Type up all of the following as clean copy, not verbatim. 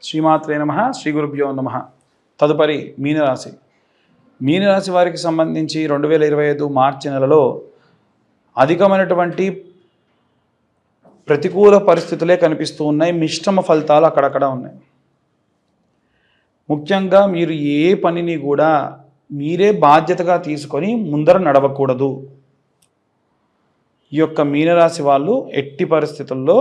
శ్రీమాత్రే నమః శ్రీ గురుభ్యో నమః. తదుపరి మీనరాశి. మీనరాశి వారికి సంబంధించి 2025 మార్చి నెలలో అధికమైనటువంటి ప్రతికూల పరిస్థితులే కనిపిస్తూ ఉన్నాయి. మిశ్రమ ఫలితాలు అక్కడక్కడ ఉన్నాయి. ముఖ్యంగా మీరు ఏ పనిని కూడా మీరే బాధ్యతగా తీసుకొని ముందర నడవకూడదు. ఈ యొక్క మీనరాశి వాళ్ళు ఎట్టి పరిస్థితుల్లో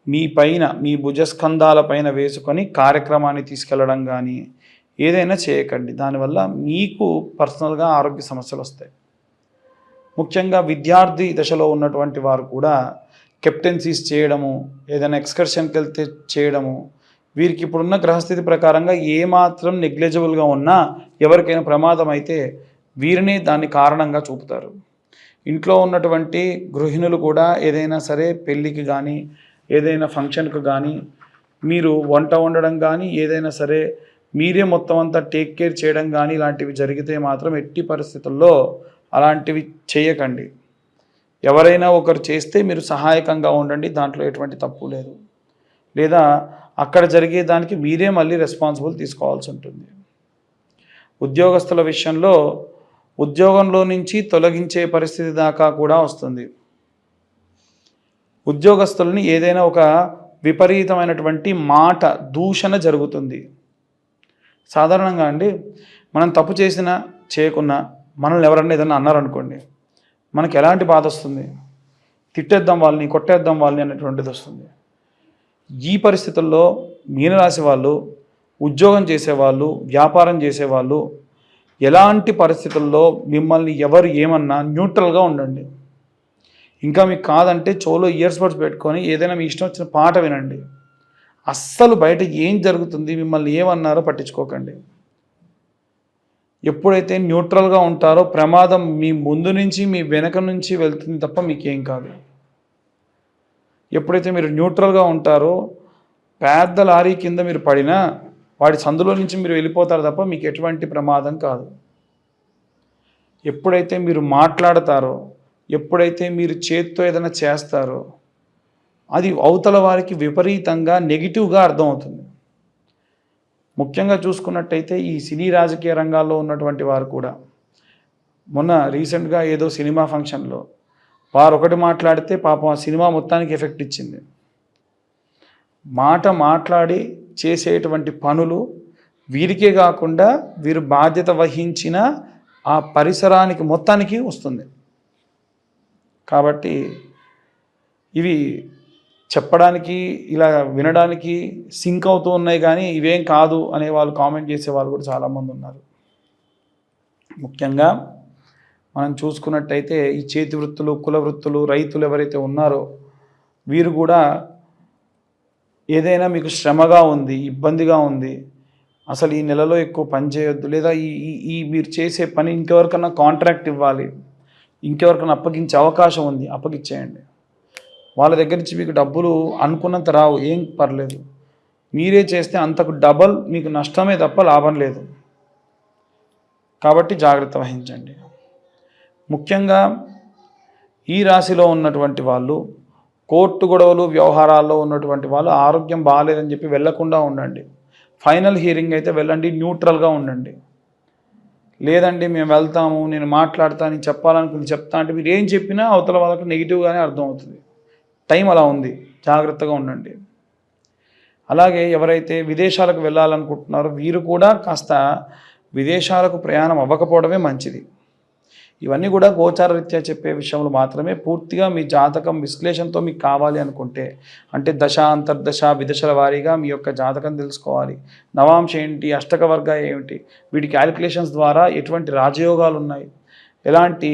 మీ పైన మీ భుజస్కంధాల పైన వేసుకొని కార్యక్రమాన్ని తీసుకెళ్ళడం కానీ ఏదైనా చేయకండి. దానివల్ల మీకు పర్సనల్గా ఆరోగ్య సమస్యలు వస్తాయి. ముఖ్యంగా విద్యార్థి దశలో ఉన్నటువంటి వారు కూడా కెప్టెన్సీస్ చేయడము, ఏదైనా ఎక్స్కర్షన్కి వెళ్తే చేయడము, వీరికి ఇప్పుడున్న గ్రహస్థితి ప్రకారంగా ఏమాత్రం నెగ్లిజిబుల్గా ఉన్నా ఎవరికైనా ప్రమాదం అయితే వీరిని దాన్ని కారణంగా చూపుతారు. ఇంట్లో ఉన్నటువంటి గృహిణులు కూడా ఏదైనా సరే పెళ్ళికి కానీ ఏదైనా ఫంక్షన్కు కానీ మీరు వంట వండడం కానీ ఏదైనా సరే మీరే మొత్తం అంతా టేక్ కేర్ చేయడం కానీ ఇలాంటివి జరిగితే మాత్రం ఎట్టి పరిస్థితుల్లో అలాంటివి చేయకండి. ఎవరైనా ఒకరు చేస్తే మీరు సహాయకంగా ఉండండి, దాంట్లో ఎటువంటి తప్పు లేదు. లేదా అక్కడ జరిగే దానికి మీరే మళ్ళీ రెస్పాన్సిబుల్ తీసుకోవాల్సి ఉంటుంది. ఉద్యోగస్తుల విషయంలో ఉద్యోగంలో నుంచి తొలగించే పరిస్థితి దాకా కూడా వస్తుంది. ఉద్యోగస్తులని ఏదైనా ఒక విపరీతమైనటువంటి మాట దూషణ జరుగుతుంది. సాధారణంగా అండి, మనం తప్పు చేసినా చేయకున్నా మనల్ని ఎవరన్నా ఏదన్నా అన్నారనుకోండి, మనకి ఎలాంటి బాధ వస్తుంది? తిట్టేద్దాం వాళ్ళని, కొట్టేద్దాం వాళ్ళని అనేటువంటిది వస్తుంది. ఈ పరిస్థితుల్లో మీనరాశి వాళ్ళు, ఉద్యోగం చేసేవాళ్ళు, వ్యాపారం చేసేవాళ్ళు ఎలాంటి పరిస్థితుల్లో మిమ్మల్ని ఎవరు ఏమన్నా న్యూట్రల్గా ఉండండి. ఇంకా మీకు కాదంటే చెవులో ఇయర్స్ బడ్స్ పెట్టుకొని ఏదైనా మీ ఇష్టం వచ్చిన పాట వినండి. అస్సలు బయట ఏం జరుగుతుంది, మిమ్మల్ని ఏమన్నారో పట్టించుకోకండి. ఎప్పుడైతే న్యూట్రల్గా ఉంటారో ప్రమాదం మీ ముందు నుంచి మీ వెనక నుంచి వెళ్తుంది తప్ప మీకేం కాదు. ఎప్పుడైతే మీరు న్యూట్రల్గా ఉంటారో పెద్ద లారీ కింద మీరు పడినా వాడి సందులో నుంచి మీరు వెళ్ళిపోతారు తప్ప మీకు ఎటువంటి ప్రమాదం కాదు. ఎప్పుడైతే మీరు మాట్లాడతారో, ఎప్పుడైతే మీరు చేత్తో ఏదైనా చేస్తారో అది అవతల వారికి విపరీతంగా నెగిటివ్గా అర్థమవుతుంది. ముఖ్యంగా చూసుకున్నట్టయితే ఈ సినీ రాజకీయ రంగాల్లో ఉన్నటువంటి వారు కూడా మొన్న రీసెంట్గా ఏదో సినిమా ఫంక్షన్లో వారు ఒకటి మాట్లాడితే పాపం ఆ సినిమా మొత్తానికి ఎఫెక్ట్ ఇచ్చింది. మాట్లాడి చేసేటువంటి పనులు వీరికే కాకుండా వీరు బాధ్యత వహించిన ఆ పరిసరానికి మొత్తానికి వస్తుంది. కాబట్టి ఇవి చెప్పడానికి ఇలా వినడానికి సింక్ అవుతూ ఉన్నాయి, కానీ ఇవేం కాదు అనే వాళ్ళు కామెంట్ చేసే వాళ్ళు కూడా చాలామంది ఉన్నారు. ముఖ్యంగా మనం చూసుకున్నట్టయితే ఈ చేతి వృత్తులు, కుల వృత్తులు, రైతులు ఎవరైతే ఉన్నారో వీరు కూడా ఏదైనా మీకు శ్రమగా ఉంది, ఇబ్బందిగా ఉంది, అసలు ఈ నెలలో ఎక్కువ పని చేయొద్దు, లేదా ఈ మీరు చేసే పని ఇంకెవరికన్నా కాంట్రాక్ట్ ఇవ్వాలి, ఇంకెవరికైనా అప్పగించే అవకాశం ఉంది, అప్పగించేయండి. వాళ్ళ దగ్గర నుంచి మీకు డబ్బులు అనుకున్నంత రావు, ఏం పర్లేదు. మీరే చేస్తే అంతకు డబల్ మీకు నష్టమే తప్ప లాభం లేదు. కాబట్టి జాగ్రత్త వహించండి. ముఖ్యంగా ఈ రాశిలో ఉన్నటువంటి వాళ్ళు కోర్టు గొడవలు వ్యవహారాల్లో ఉన్నటువంటి వాళ్ళు ఆరోగ్యం బాగాలేదని చెప్పి వెళ్లకుండా ఉండండి. ఫైనల్ హియరింగ్ అయితే వెళ్ళండి, న్యూట్రల్గా ఉండండి. లేదండి మేము వెళ్తాము, నేను మాట్లాడతాను, చెప్పాలనుకుని చెప్తా అంటే మీరు ఏం చెప్పినా అవతల వాళ్ళకు నెగిటివ్గానే అర్థమవుతుంది. టైం అలా ఉంది, జాగ్రత్తగా ఉండండి. అలాగే ఎవరైతే విదేశాలకు వెళ్ళాలనుకుంటున్నారో వీరు కూడా కాస్త విదేశాలకు ప్రయాణం అవ్వకపోవడమే మంచిది. ఇవన్నీ కూడా గోచార రీత్యా చెప్పే విషయంలో మాత్రమే. పూర్తిగా మీ జాతకం విశ్లేషణతో మీకు కావాలి అనుకుంటే, అంటే దశ, అంతర్దశ, విదశల వారీగా మీ యొక్క జాతకం తెలుసుకోవాలి. నవాంశ ఏంటి, అష్టక వర్గ ఏమిటి, వీటి క్యాలిక్యులేషన్స్ ద్వారా ఎటువంటి రాజయోగాలు ఉన్నాయి, ఎలాంటి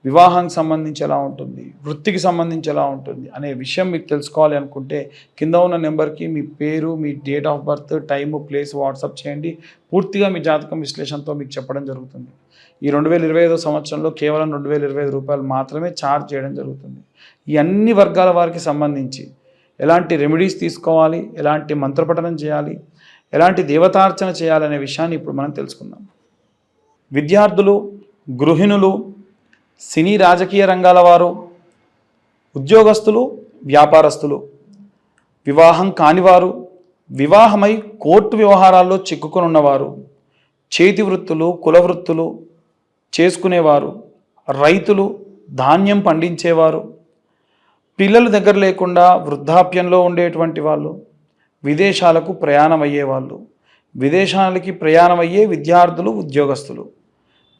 వివాహానికి సంబంధించి ఎలా ఉంటుంది, వృత్తికి సంబంధించి ఎలా ఉంటుంది అనే విషయం మీకు తెలుసుకోవాలి అనుకుంటే కింద ఉన్న నెంబర్కి మీ పేరు, మీ date of birth, time, place WhatsApp చేయండి. పూర్తిగా మీ జాతకం విశ్లేషణతో మీకు చెప్పడం జరుగుతుంది. ఈ 2025 సంవత్సరంలో కేవలం 2025 రూపాయలు మాత్రమే ఛార్జ్ చేయడం జరుగుతుంది. ఈ అన్ని వర్గాల వారికి సంబంధించి ఎలాంటి రెమెడీస్ తీసుకోవాలి, ఎలాంటి మంత్రపఠనం చేయాలి, ఎలాంటి దేవతార్చన చేయాలనే విషయాన్ని ఇప్పుడు మనం తెలుసుకుందాం. విద్యార్థులు, గృహిణులు, సినీ రాజకీయ రంగాల వారు, ఉద్యోగస్తులు, వ్యాపారస్తులు, వివాహం కానివారు, వివాహమై కోర్టు వ్యవహారాల్లో చిక్కుకొని ఉన్నవారు, చేతి వృత్తులు, కుల వృత్తులు చేసుకునేవారు, రైతులు, ధాన్యం పండించేవారు, పిల్లలు దగ్గర లేకుండా వృద్ధాప్యంలో ఉండేటువంటి వాళ్ళు, విదేశాలకు ప్రయాణం అయ్యేవాళ్ళు, విదేశాలకి ప్రయాణం అయ్యే విద్యార్థులు, ఉద్యోగస్తులు,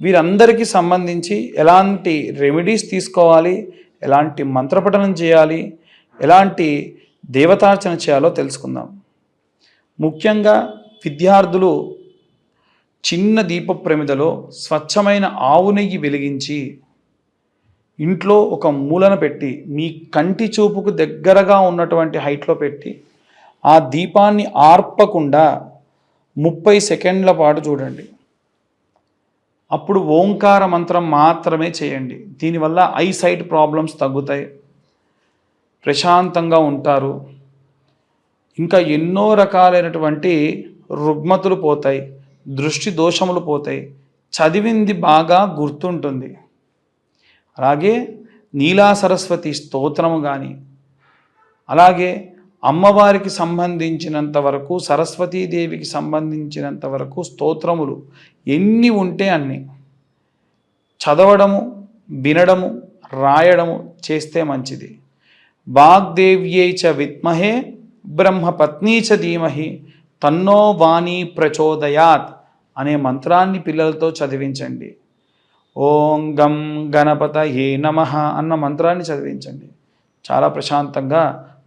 వీరందరికీ సంబంధించి ఎలాంటి రెమెడీస్ తీసుకోవాలి, ఎలాంటి మంత్రపఠనం చేయాలి, ఎలాంటి దేవతార్చన చేయాలో తెలుసుకుందాం. ముఖ్యంగా విద్యార్థులు చిన్న దీప ప్రమిదలో స్వచ్ఛమైన ఆవు నెయ్యి వెలిగించి ఇంట్లో ఒక మూలన పెట్టి మీ కంటి చూపుకు దగ్గరగా ఉన్నటువంటి హైట్లో పెట్టి ఆ దీపాన్ని ఆర్పకుండా 30 సెకండ్ల పాటు చూడండి. అప్పుడు ఓంకార మంత్రం మాత్రమే చేయండి. దీనివల్ల ఐసైట్ ప్రాబ్లమ్స్ తగ్గుతాయి, ప్రశాంతంగా ఉంటారు, ఇంకా ఎన్నో రకాలైనటువంటి రుగ్మతులు పోతాయి, దృష్టి దోషములు పోతాయి, చదివింది బాగా గుర్తుంటుంది. అలాగే నీలా సరస్వతి స్తోత్రము కానీ, అలాగే అమ్మవారికి సంబంధించినంత వరకు, సరస్వతీదేవికి సంబంధించినంత వరకు స్తోత్రములు ఎన్ని ఉంటే అన్ని చదవడము, వినడము, రాయడము చేస్తే మంచిది. వాగ్దేవ్యై చ విద్మహే బ్రహ్మపత్నీ చ ధీమహి తన్నో వాణి ప్రచోదయాత్ అనే మంత్రాన్ని పిల్లలతో చదివించండి. ఓం గం గణపతయే నమః అన్న మంత్రాన్ని చదివించండి. చాలా ప్రశాంతంగా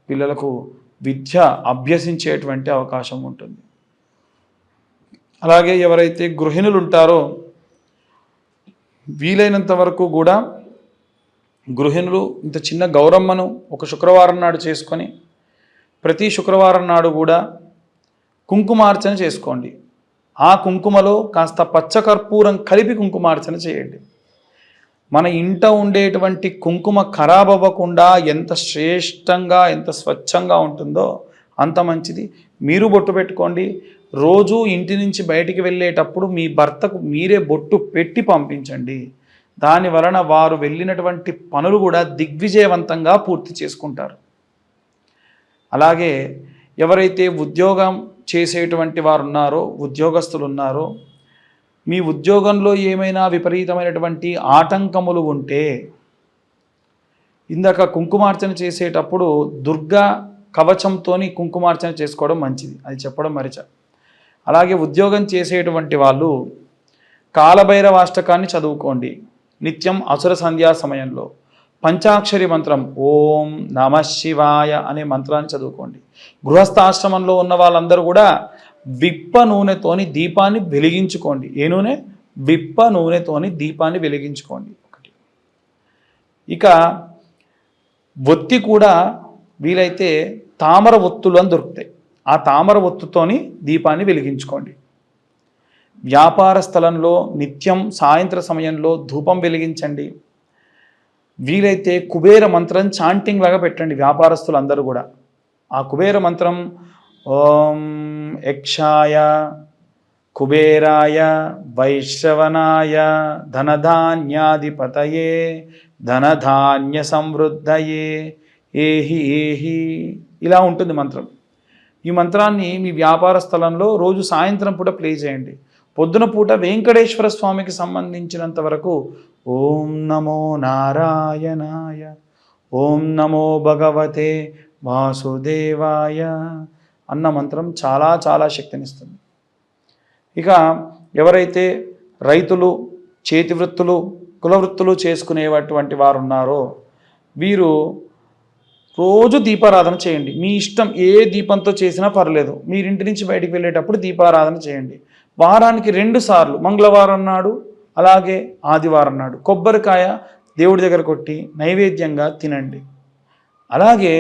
పిల్లలకు విద్య అభ్యసించేటువంటి అవకాశం ఉంటుంది. అలాగే ఎవరైతే గృహిణులు ఉంటారో వీలైనంత వరకు కూడా గృహిణులు ఇంత చిన్న గౌరమ్మను ఒక శుక్రవారం నాడు చేసుకొని ప్రతి శుక్రవారం నాడు కూడా కుంకుమార్చన చేసుకోండి. ఆ కుంకుమలో కాస్త పచ్చకర్పూరం కలిపి కుంకుమార్చన చేయండి. మన ఇంట ఉండేటువంటి కుంకుమ ఖరాబ్ అవ్వకుండా ఎంత శ్రేష్టంగా, ఎంత స్వచ్ఛంగా ఉంటుందో అంత మంచిది. మీరు బొట్టు పెట్టుకోండి. రోజు ఇంటి నుంచి బయటికి వెళ్ళేటప్పుడు మీ భర్తకు మీరే బొట్టు పెట్టి పంపించండి. దాని వలన వారు వెళ్ళినటువంటి పనులు కూడా దిగ్విజయవంతంగా పూర్తి చేసుకుంటారు. అలాగే ఎవరైతే ఉద్యోగం చేసేటువంటి వారు ఉన్నారో, ఉద్యోగస్తులు ఉన్నారో, మీ ఉద్యోగంలో ఏమైనా విపరీతమైనటువంటి ఆటంకములు ఉంటే ఇందాక కుంకుమార్చన చేసేటప్పుడు దుర్గా కవచంతో కుంకుమార్చన చేసుకోవడం మంచిది, అది చెప్పడం మరిచా. అలాగే ఉద్యోగం చేసేటువంటి వాళ్ళు కాలభైరవాష్టకాన్ని చదువుకోండి నిత్యం అసుర సంధ్యా సమయంలో. పంచాక్షరి మంత్రం ఓం నమ శివాయ అనే మంత్రాన్ని చదువుకోండి. గృహస్థాశ్రమంలో ఉన్న వాళ్ళందరూ కూడా విప్ప నూనెతోని దీపాన్ని వెలిగించుకోండి. ఏ నూనె? విప్ప నూనెతోని దీపాన్ని వెలిగించుకోండి. ఒకటి. ఇక ఒత్తి కూడా వీలైతే తామర ఒత్తులు అని దొరుకుతాయి, ఆ తామర ఒత్తుతోని దీపాన్ని వెలిగించుకోండి. వ్యాపార స్థలంలో నిత్యం సాయంత్ర సమయంలో ధూపం వెలిగించండి. వీలైతే కుబేర మంత్రం చాంటింగ్ లాగా పెట్టండి వ్యాపారస్తులందరూ కూడా. ఆ కుబేర మంత్రం ఓం యక్షాయ కుబేరాయ వైశ్రవణాయ ధనధాన్యాధిపతయే ధనధాన్య సమృద్ధయే ఏహి ఏహి ఇలా ఉంటుంది మంత్రం. ఈ మంత్రాన్ని మీ వ్యాపార స్థలంలో రోజు సాయంత్రం పూట ప్లే చేయండి. పొద్దున పూట వెంకటేశ్వర స్వామికి సంబంధించినంత వరకు ఓం నమో నారాయణాయ ఓం నమో భగవతే వాసుదేవాయ అన్న మంత్రం చాలా చాలా శక్తినిస్తుంది. ఇక ఎవరైతే రైతులు, చేతి వృత్తులు, కుల వృత్తులు చేసుకునేటువంటి వారు ఉన్నారో వీరు రోజు దీపారాధన చేయండి. మీ ఇష్టం ఏ దీపంతో చేసినా పర్లేదు. మీరింటి నుంచి బయటికి వెళ్ళేటప్పుడు దీపారాధన చేయండి. వారానికి 2 సార్లు, మంగళవారం నాడు అలాగే ఆదివారం నాడు కొబ్బరికాయ దేవుడి దగ్గర కొట్టి నైవేద్యంగా తినండి. అలాగే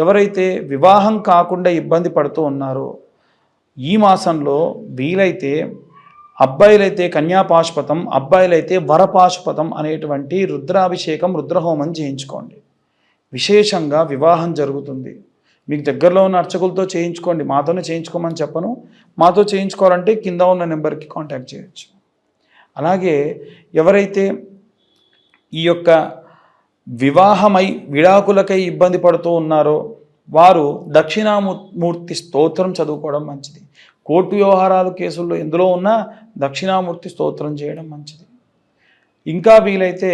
ఎవరైతే వివాహం కాకుండా ఇబ్బంది పడుతూ ఉన్నారో ఈ మాసంలో వీలైతే అబ్బాయిలైతే కన్యాపాశుపతం, అబ్బాయిలైతే వరపాశుపతం అనేటువంటి రుద్రాభిషేకం, రుద్రహోమం చేయించుకోండి. విశేషంగా వివాహం జరుగుతుంది. మీకు దగ్గరలో ఉన్న అర్చకులతో చేయించుకోండి, మాతోనే చేయించుకోమని చెప్పను. మాతో చేయించుకోవాలంటే కింద ఉన్న నెంబర్కి కాంటాక్ట్ చేయొచ్చు. అలాగే ఎవరైతే ఈ యొక్క వివాహమై విడాకులకై ఇబ్బంది పడుతూ ఉన్నారో వారు దక్షిణామూర్తి స్తోత్రం చదువుకోవడం మంచిది. కోర్టు వ్యవహారాలు కేసుల్లో ఎందులో ఉన్నా దక్షిణామూర్తి స్తోత్రం చేయడం మంచిది. ఇంకా వీలైతే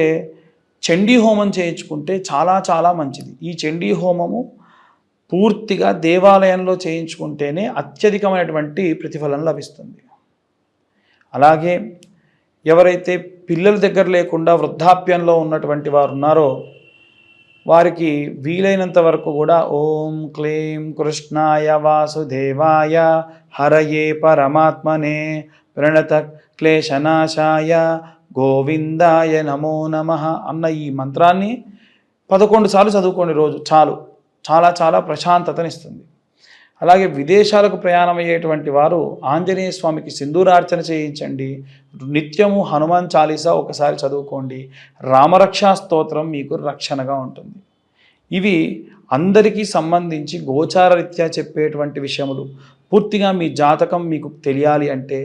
చండీ హోమం చేయించుకుంటే చాలా చాలా మంచిది. ఈ చండీ హోమము పూర్తిగా దేవాలయంలో చేయించుకుంటేనే అత్యధికమైనటువంటి ప్రతిఫలం లభిస్తుంది. అలాగే ఎవరైతే పిల్లల దగ్గర లేకుండా వృద్ధాప్యంలో ఉన్నటువంటి వారు ఉన్నారో వారికి వీలైనంత వరకు కూడా ఓం క్లీం కృష్ణాయ వాసుదేవాయ హరయే పరమాత్మనే ప్రణత క్లేశనాశాయ గోవిందాయ నమో నమః అన్న ఈ మంత్రాన్ని 11 సార్లు చదువుకోండి రోజు. చాలు, చాలా చాలా ప్రశాంతతనిస్తుంది. అలాగే విదేశాలకు ప్రయాణం అయ్యేటువంటి వారు ఆంజనేయ స్వామికి సింధూరార్చన చేయించండి. నిత్యము హనుమాన్ చాలీసా ఒకసారి చదువుకోండి. రామరక్షా స్తోత్రం మీకు రక్షణగా ఉంటుంది. ఇవి అందరికీ సంబంధించి గోచార రీత్యా చెప్పేటువంటి విషయములు. పూర్తిగా మీ జాతకం మీకు తెలియాలి అంటే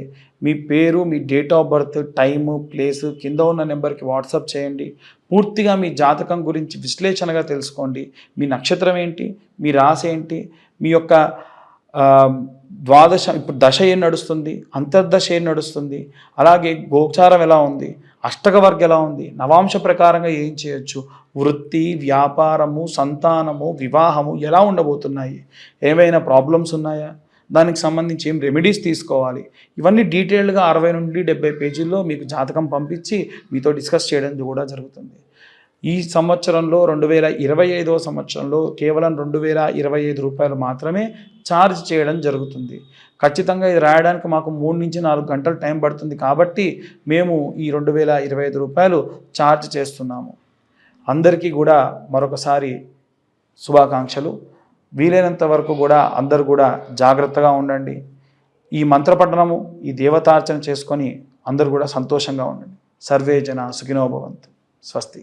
మీ పేరు, మీ date of birth, time, place కింద ఉన్న నెంబర్కి వాట్సాప్ చేయండి. పూర్తిగా మీ జాతకం గురించి విశ్లేషణగా తెలుసుకోండి. మీ నక్షత్రం ఏంటి, మీ రాశి ఏంటి, మీ యొక్క ద్వాదశ ఇప్పుడు దశ ఏం నడుస్తుంది, అంతర్దశ ఏం నడుస్తుంది, అలాగే గోచారం ఎలా ఉంది, అష్టక వర్గం ఎలా ఉంది, నవాంశ ప్రకారంగా ఏం చేయొచ్చు, వృత్తి, వ్యాపారము, సంతానము, వివాహము ఎలా ఉండబోతున్నాయి, ఏమైనా ప్రాబ్లమ్స్ ఉన్నాయా, దానికి సంబంధించి ఏం రెమెడీస్ తీసుకోవాలి, ఇవన్నీ డీటెయిల్డ్గా 60 నుండి 70 పేజీల్లో మీకు జాతకం పంపించి మీతో డిస్కస్ చేయడం కూడా జరుగుతుంది. ఈ సంవత్సరంలో 2025వ సంవత్సరంలో కేవలం 2025 రూపాయలు మాత్రమే ఛార్జ్ చేయడం జరుగుతుంది. ఖచ్చితంగా ఇది రాయడానికి మాకు 3 నుంచి 4 గంటలు టైం పడుతుంది కాబట్టి మేము ఈ 2025 రూపాయలు ఛార్జ్ చేస్తున్నాము. అందరికీ కూడా మరొకసారి శుభాకాంక్షలు. వీలైనంత వరకు కూడా అందరూ కూడా జాగ్రత్తగా ఉండండి. ఈ మంత్రపఠనము, ఈ దేవతార్చన చేసుకొని అందరూ కూడా సంతోషంగా ఉండండి. సర్వే జన సుఖినో భవంతు. స్వస్తి.